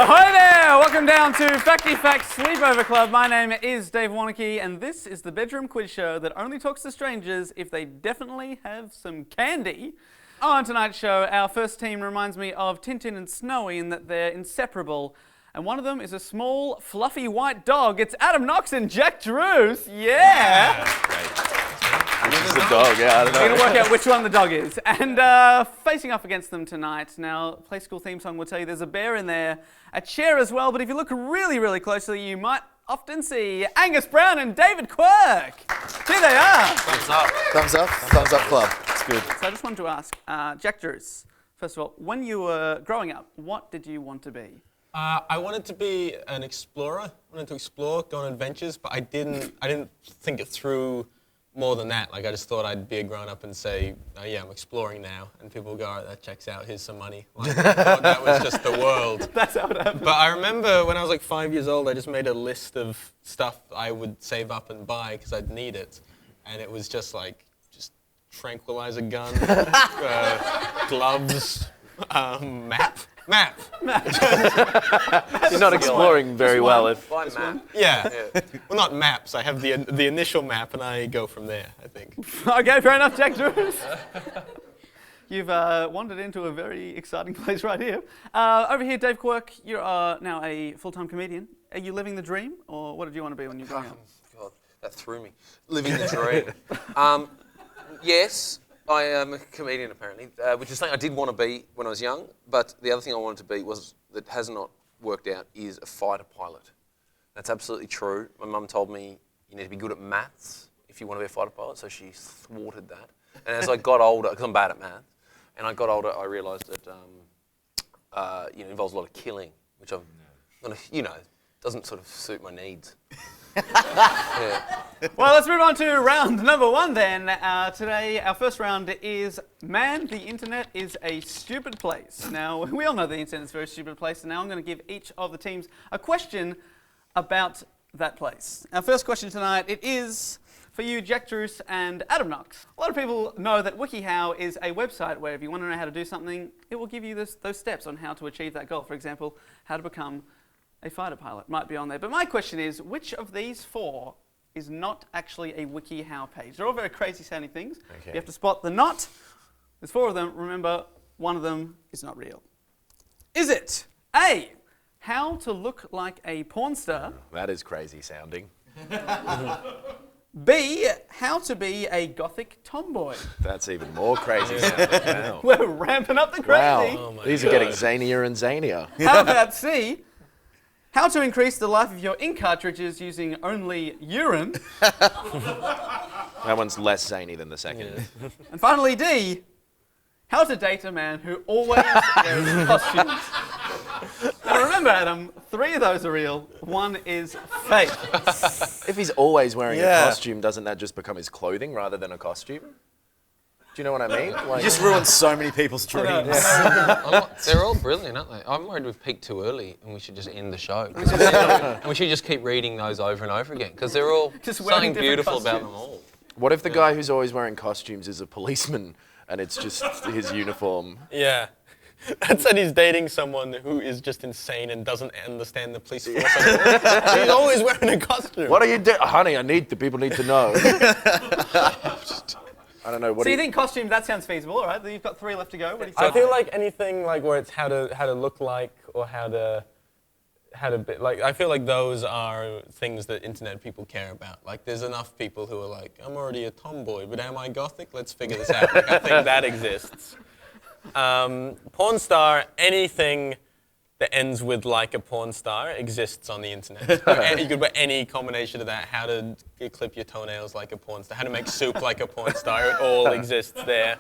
Ahoy there! Welcome down to Facty Sleepover Club. My name is Dave Warneke, and this is the bedroom quiz show that only talks to strangers if they definitely have some candy. On tonight's show, our first team reminds me of Tintin and Snowy in that they're inseparable. And one of them is a small, fluffy white dog. It's Adam Knox and Jack Druce. Yeah! Which is the dog? Yeah, I don't know. We're going to work out which one the dog is. And facing up against them tonight, now, Play School theme song will tell you there's a bear in there, a chair as well, but if you look really, really closely, you might often see Angus Brown and David Quirk. Here they are. Thumbs up. Thumbs up. Thumbs up club. It's good. So I just wanted to ask, Jack Druce, first of all, when you were growing up, what did you want to be? I wanted to be an explorer. I wanted to explore, go on adventures, but I didn't think it through more than that. Like, I just thought I'd be a grown-up and say, oh, yeah, I'm exploring now. And people would go, all right, that checks out, here's some money. Like, I thought that was just the world. That's how it happened. But I remember when I was like 5 years old, I just made a list of stuff I would save up and buy because I'd need it. And it was just like, tranquilizer gun, gloves, map. You're not exploring very well if... Buy map. Yeah. Well, not maps. I have the initial map, and I go from there, I think. Okay, fair enough, Jack Druce. You've wandered into a very exciting place right here. Over here, Dave Quirk, you are now a full-time comedian. Are you living the dream, or what did you want to be when you were growing up? God, that threw me. Living the dream. Yes, I am a comedian apparently, which is something I did want to be when I was young, but the other thing I wanted to be was, that has not worked out, is a fighter pilot. That's absolutely true. My mum told me you need to be good at maths if you want to be a fighter pilot, so she thwarted that. And as I got older, because I'm bad at maths, and I got older, I realised that it involves a lot of killing, which I'm, doesn't sort of suit my needs. Yeah. Well, let's move on to round number one then. Today, our first round is Man, the Internet is a Stupid Place. Now, we all know the Internet is a very stupid place, and now I'm going to give each of the teams a question about that place. Our first question tonight, it is for you, Jack Druce and Adam Knox. A lot of people know that WikiHow is a website where if you want to know how to do something, it will give you those steps on how to achieve that goal. For example, how to become a fighter pilot might be on there. But my question is, which of these four is not actually a WikiHow page? They're all very crazy sounding things. Okay. You have to spot the not. There's four of them. Remember, one of them is not real. Is it A, how to look like a porn star? That is crazy sounding. B, how to be a gothic tomboy? That's even more crazy sounding. Wow. We're ramping up the crazy. Wow. These are getting zanier and zanier. How about C, how to increase the life of your ink cartridges using only urine? That one's less zany than the second. Yeah. And finally, D, how to date a man who always wears costumes. Now remember, Adam, 3 of those are real, 1 is fake. If he's always wearing a costume, doesn't that just become his clothing rather than a costume? Do you know what I mean? Like, you just ruined so many people's dreams. They're all brilliant, aren't they? I'm worried we've peaked too early and we should just end the show. And we should just keep reading those over and over again because they're all something beautiful about them all. What if the guy who's always wearing costumes is a policeman and it's just his uniform? Yeah. That said, he's dating someone who is just insane and doesn't understand the police force at all. He's always wearing a costume. What are you doing? Honey, the people need to know. I don't know. So you think costume, that sounds feasible, all right? You've got 3 left to go. What do you think? I feel like anything like where it's how to look like or how to be, like, I feel like those are things that internet people care about. Like, there's enough people who are like, I'm already a tomboy, but am I gothic? Let's figure this out. Like, I think that exists. Porn star, anything that ends with like a porn star exists on the internet. You could put any combination of that, how to clip your toenails like a porn star, how to make soup like a porn star, it all exists there.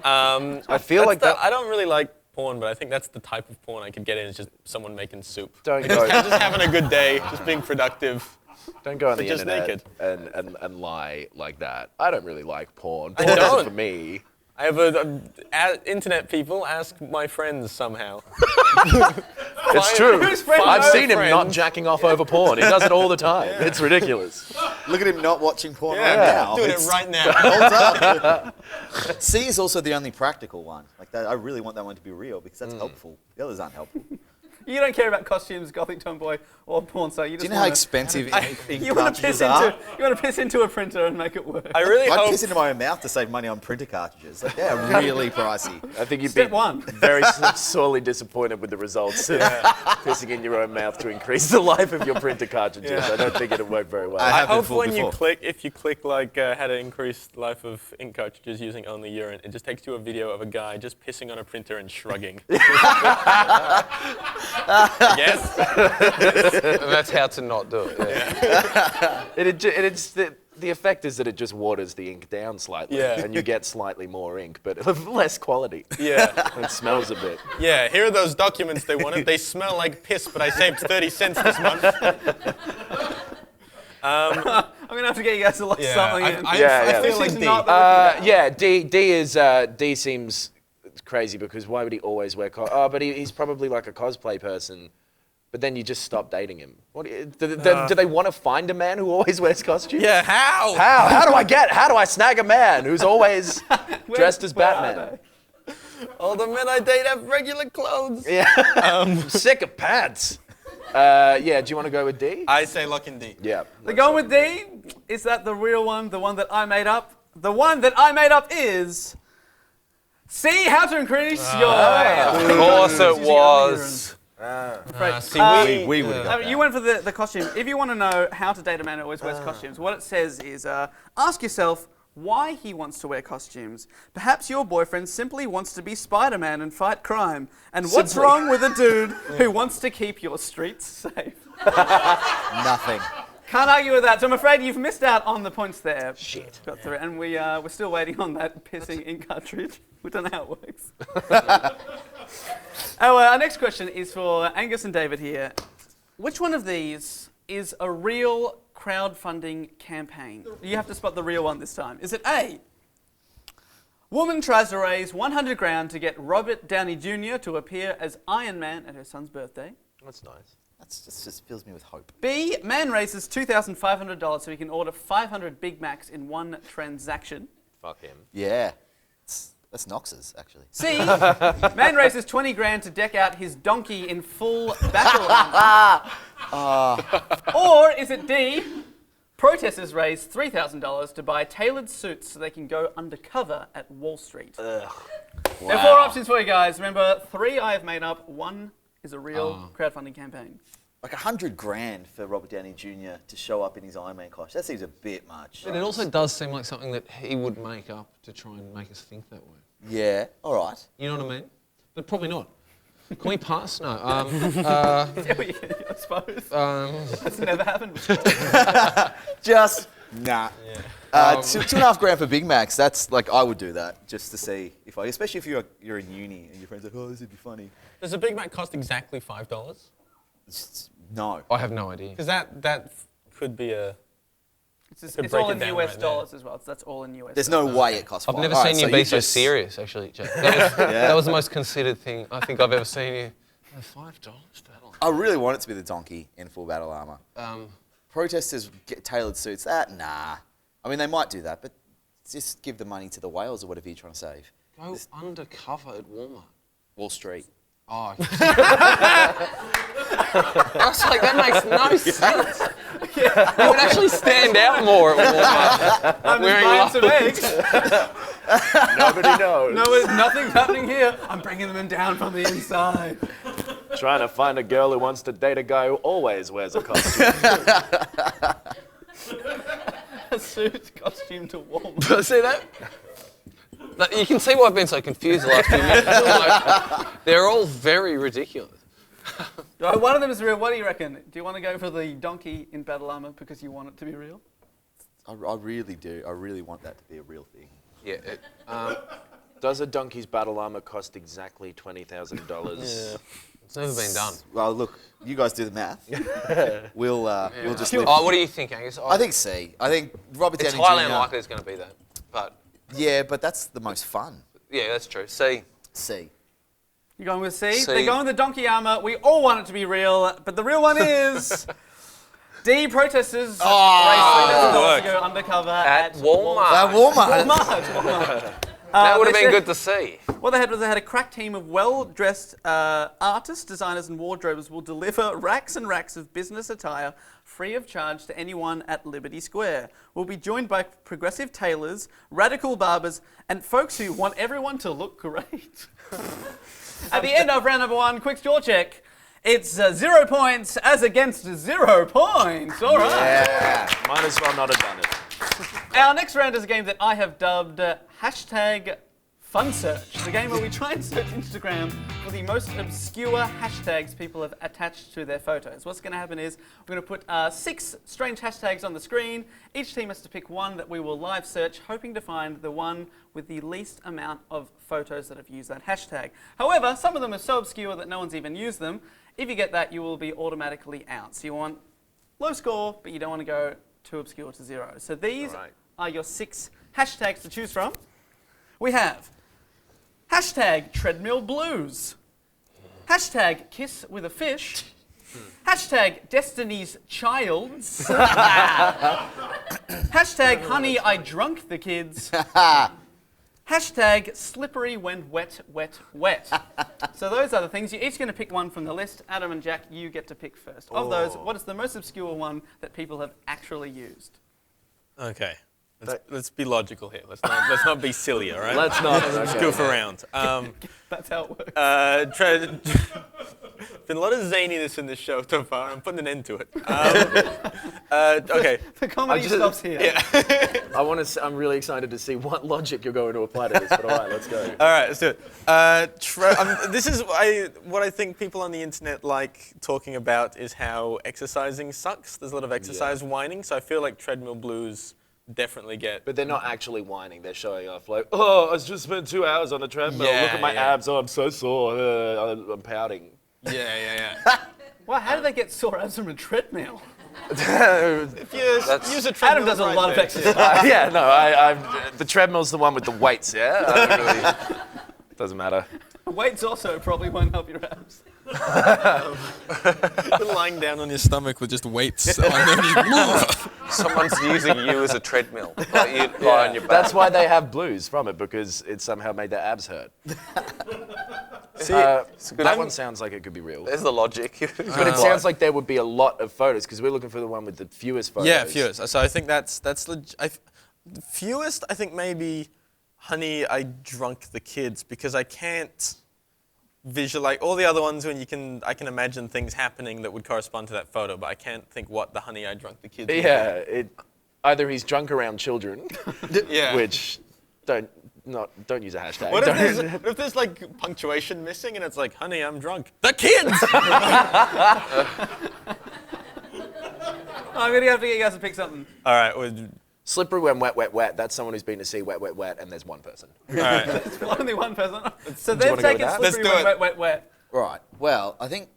I feel like I don't really like porn, but I think that's the type of porn I could get in, is just someone making soup. Don't go. Just having a good day, just being productive. Don't go on the just internet naked. and lie like that. I don't really like porn. I Porn don't. isn't for me. I have internet people ask my friends somehow. It's true. I've seen him friend. not jacking off over porn. He does it all the time. Yeah. It's ridiculous. Look at him not watching porn right now. Doing it right now. Hold up. C is also the only practical one. Like that, I really want that one to be real because that's helpful. The others aren't helpful. You don't care about costumes, gothic tomboy, or porn star. You just Do you know how expensive ink you want to cartridges are? piss into a printer and make it work. I really I hope. piss into my own mouth to save money on printer cartridges. Like, they're really pricey. I think you'd Step be one. very sorely disappointed with the results of pissing in your own mouth to increase the life of your printer cartridges. Yeah. I don't think it'd work very well. I I have been hope fooled when you before. click, if you click like how to increase the life of ink cartridges using only urine, it just takes you a video of a guy just pissing on a printer and shrugging. Yes. And that's how to not do it. Yeah. The effect is that it just waters the ink down slightly, Yeah. and you get slightly more ink, but of less quality. Yeah. It smells a bit. Yeah. Here are those documents they wanted. They smell like piss, but I saved 30 cents this month. I'm gonna have to get you guys to lock something in. I feel like This is D. not the D seems crazy because why would he always wear? But he's probably like a cosplay person. But then you just stop dating him. Do they want to find a man who always wears costumes? Yeah. How? How do I snag a man who's always dressed as Batman? All the men I date have regular clothes. Yeah. I'm sick of pants. Do you want to go with D? I say lock in D. Yeah. The going with D, is that the real one, the one that I made up? The one that I made up is C, how to increase your... Of course it was. We would have got You went for the costume. If you want to know how to date a man who always wears costumes, what it says is ask yourself why he wants to wear costumes. Perhaps your boyfriend simply wants to be Spider-Man and fight crime. And what's wrong with a dude who wants to keep your streets safe? nothing. Can't argue with that. So I'm afraid you've missed out on the points there. Shit. Got through it. And we're still waiting on that pissing ink cartridge. We don't know how it works. Our next question is for Angus and David here. Which one of these is a real crowdfunding campaign? You have to spot the real one this time. Is it A, woman tries to raise 100 grand to get Robert Downey Jr. to appear as Iron Man at her son's birthday? That's nice. That just fills me with hope. B, man raises $2,500 so he can order 500 Big Macs in one transaction. Fuck him. Yeah. That's Knox's, actually. C, man raises 20 grand to deck out his donkey in full battle armor. Or is it D, protesters raise $3,000 to buy tailored suits so they can go undercover at Wall Street? There are 4 options for you guys. Remember, 3 I have made up, 1 is a real crowdfunding campaign. Like 100 grand for Robert Downey Jr. to show up in his Iron Man costume. That seems a bit much. But it also does seem like something that he would make up to try and make us think that way. Yeah, all right. You know what I mean? But probably not. Can we pass? No. I suppose. That's never happened before. Just, nah. Yeah. 2.5 grand for Big Macs, that's like, I would do that just to see if especially if you're in uni and your friends are like, oh, this would be funny. Does a Big Mac cost exactly $5? No. I have no idea. Because that could be a. It's break all it in down US right dollars as well. So that's all in US There's dollars. no way it costs I've $5. never All seen right, you be you so just- serious, actually, Jack. That was the most considered thing I think I've ever seen you. $5 battle. I really want it to be the donkey in full battle armor. Um, Protesters get tailored suits. Nah. I mean, they might do that, but just give the money to the whales or whatever you're trying to save. go undercover at Walmart. Wall Street. Oh. I was like, that makes no sense. You would actually stand out more at Walmart. I'm wearing buying some eggs. Nobody knows. Nothing's happening here. I'm bringing them down from the inside. Trying to find a girl who wants to date a guy who always wears a costume. A suit costume to Walmart. See that? Like, you can see why I've been so confused the last few minutes. Like, they're all very ridiculous. Right, one of them is real. What do you reckon? Do you want to go for the donkey in battle armor because you want it to be real? I really do. I really want that to be a real thing. Yeah. Does a donkey's battle armor cost exactly $20,000? Yeah. It's never been done. Well, look, you guys do the math. We'll just live. Oh, what do you think, Angus? I think C. I think Robert it's Downey highly Jr. unlikely it's going to be that. But Yeah, but that's the most fun. yeah, that's true. C. C. You're going with C? C. They're going with the donkey armor. We all want it to be real, but the real one is D. Protesters race to go undercover at Walmart. Walmart. Walmart. That would have been good to see. What they had was they had a crack team of well-dressed artists, designers, and wardrobers will deliver racks and racks of business attire free of charge to anyone at Liberty Square. We'll be joined by progressive tailors, radical barbers, and folks who want everyone to look great. At the end of round number 1, quick jaw check. It's 0 points as against 0 points. All right. Yeah. Might as well not have done it. Our next round is a game that I have dubbed hashtag Fun Search. It's a game where we try and search Instagram for the most obscure hashtags people have attached to their photos. What's going to happen is we're going to put 6 strange hashtags on the screen. Each team has to pick one that we will live search, hoping to find the one with the least amount of photos that have used that hashtag. However, some of them are so obscure that no one's even used them. If you get that, you will be automatically out. So you want low score, but you don't want to go too obscure to 0. So these are your 6 hashtags to choose from. We have hashtag treadmill blues, hashtag kiss with a fish, hashtag Destiny's Childs, hashtag honey I drunk the kids, hashtag slippery when wet, wet, wet. So those are the things. You're each going to pick one from the list. Adam and Jack, you get to pick first. Of those, what is the most obscure one that people have actually used? Okay. Let's be logical here. Let's not be silly, all right? Let's not. Let's goof around. That's how it works. Been a lot of zaniness in this show so far. I'm putting an end to it. Okay. The comedy stops here. Yeah. I'm really excited to see what logic you're going to apply to this. But all right, let's go. All right, let's do it. This is what I think people on the internet like talking about is how exercising sucks. There's a lot of exercise whining, so I feel like treadmill blues definitely get. But they're not actually whining. They're showing off like, oh, I just spent 2 hours on the treadmill. Yeah, Look at my yeah. abs. Oh, I'm so sore. I'm pouting. Yeah. Well, how do they get sore abs from a treadmill? If you use a treadmill, Adam does a right lot of there. exercise. Yeah, no, the treadmill's the one with the weights, yeah? I don't really, doesn't matter. Weights also probably won't help your abs. You're lying down on your stomach with just weights. Someone's using you as a treadmill. Like you lie on your back. That's why they have blues from it, because it somehow made their abs hurt. See, that one sounds like it could be real. There's the logic. But it sounds like there would be a lot of photos, because we're looking for the one with the fewest photos. Yeah, fewest. So I think that's fewest. I think maybe, honey, I drunk the kids, because I can't visualize all the other ones when I can imagine things happening that would correspond to that photo, but I can't think what the honey I drunk the kids. Yeah, either he's drunk around children, Yeah. which don't use a hashtag. What if there's like punctuation missing and it's like, honey, I'm drunk. The kids! I'm going to have to get you guys to pick something. All right. Well, Slippery when wet, wet, wet. That's someone who's been to see wet, wet, wet, and there's one person. all right. Only one person. So Do you they've wanna go with taken that? Let's slippery do when it. wet, wet, wet. Right. Well, I think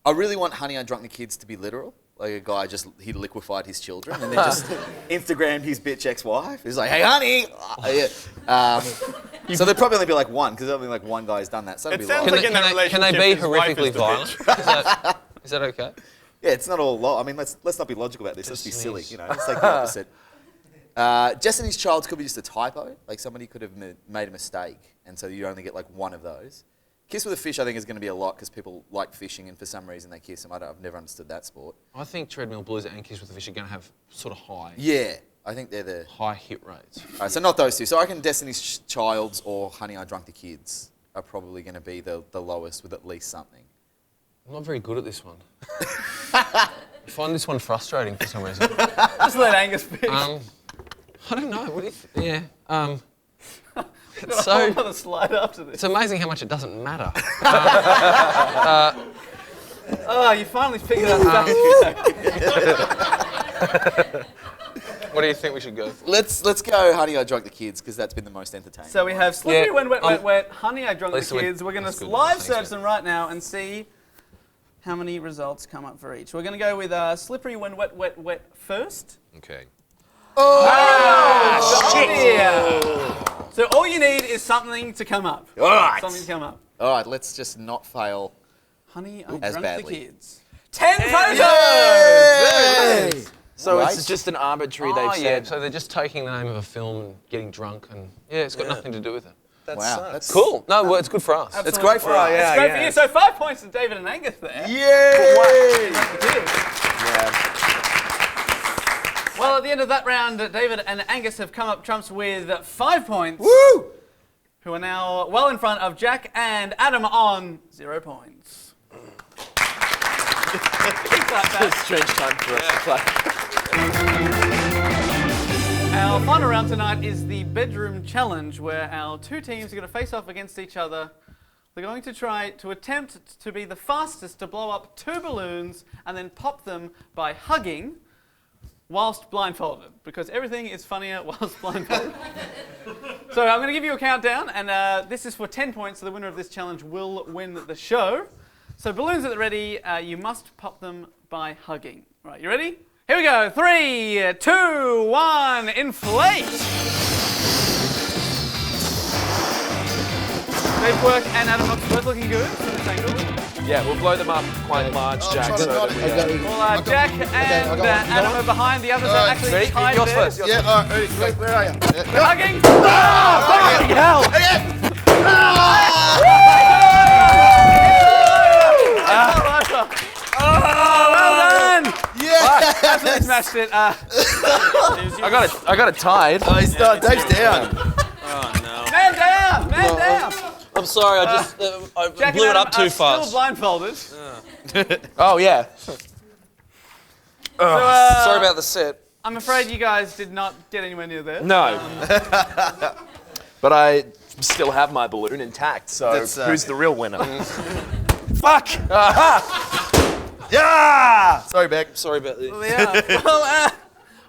I really want Honey, I Drunk the Kids to be literal. Like a guy he liquefied his children and then just Instagrammed his bitch ex-wife. He's like, hey, honey. So there'd probably only be like one, because only like one guy's done that. So It it'd be sounds like, like in that Can they relationship, be his wife is horrifically the violent? bitch. Is that okay? yeah, it's not all I mean, let's not be logical about this. Let's be silly, Jeez. you know. Let's take the opposite. Destiny's Child could be just a typo. Like somebody could have made a mistake, and so you only get like one of those. Kiss with a fish, I think, is going to be a lot because people like fishing, and for some reason they kiss them. I've never understood that sport. I think treadmill blues and kiss with the fish are going to have sort of Yeah, I think they're the. high hit rates. All right, so not those two. So I reckon Destiny's Child's or Honey, I Drunk the Kids are probably going to be the lowest with at least something. I'm not very good at this one. I find this one frustrating for some reason. Just let Angus pick. I don't know. What if? Yeah. Got a whole other slide after this. It's amazing how much it doesn't matter. Oh, you finally figured out that. What do you think we should go for? Let's go Honey, I Drunk the Kids because that's been the most entertaining. So we have Slippery Yeah, When Wet, Wet, Wet, Honey, I Drunk the Listen, Kids. We're going that's to good. live Thanks, search mate. them right now and see how many results come up for each. We're going to go with Slippery When Wet, Wet, Wet first. Okay. So all you need is something to come up. All right. Something to come up. All right, let's just not fail. Honey, I As Drunk badly. the Kids. 10 photos! Yay! So Right. it's just an arbitrary, Oh, they've yeah. said. So they're just taking the name of a film and getting drunk, and it's got nothing to do with it. Wow, that's Cool. No, well, it's good for us. It's great for us. It's great for you. So 5 points to David and Angus there. Yay! Well, at the end of that round, David and Angus have come up trumps with 5 points. Woo! Who are now well in front of Jack and Adam on 0 points. Big clap back. Strange time for us to play. Our final round tonight is the bedroom challenge, where our two teams are going to face off against each other. They're going to try to attempt to be the fastest to blow up 2 balloons and then pop them by hugging whilst blindfolded, because everything is funnier whilst blindfolded. So I'm going to give you a countdown, and this is for 10 points, so the winner of this challenge will win the show. So balloons at the ready, you must pop them by hugging. Right, you ready? Here we go. 3, 2, 1, inflate! Dave Quirk and Adam Knox both looking good from this angle. Yeah, we'll blow them up quite large, Jack. So that we, Well, Jack and Adam are behind. The others are actually Ready? tied Yours there. first. Yours Yeah, all right, ready. Where are you? Hugging! Fucking hell! Well done! Yeah! Absolutely smashed it. I got it tied. Oh, Dave's down. Man down! Man down! I'm sorry, I just I Jack blew and it up Adam too are fast. Still blindfolded. Oh, yeah. So, Sorry about the set. I'm afraid you guys did not get anywhere near there. No. But I still have my balloon intact, so That's, who's the real winner? Fuck! Yeah! Sorry, Beck. Sorry about the. Yeah.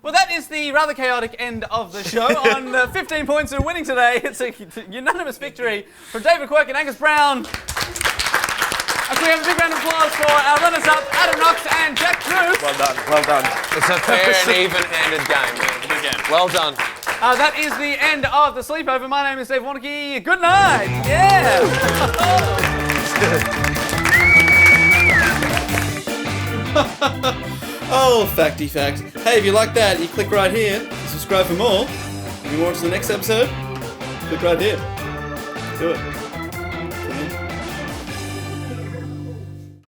Well, that is the rather chaotic end of the show. On 15 points and winning today, it's a unanimous victory for David Quirk and Angus Brown. And can we have a big round of applause for our runners-up, Adam Knox and Jack Druce. Well done, well done. It's a fair and even-handed game. Well done. That is the end of the sleepover. My name is Dave Warneke. Good night. Yeah. Oh, facty fact. Hey, if you like that, you click right here, subscribe for more. If you want to the next episode, click right here. Do it.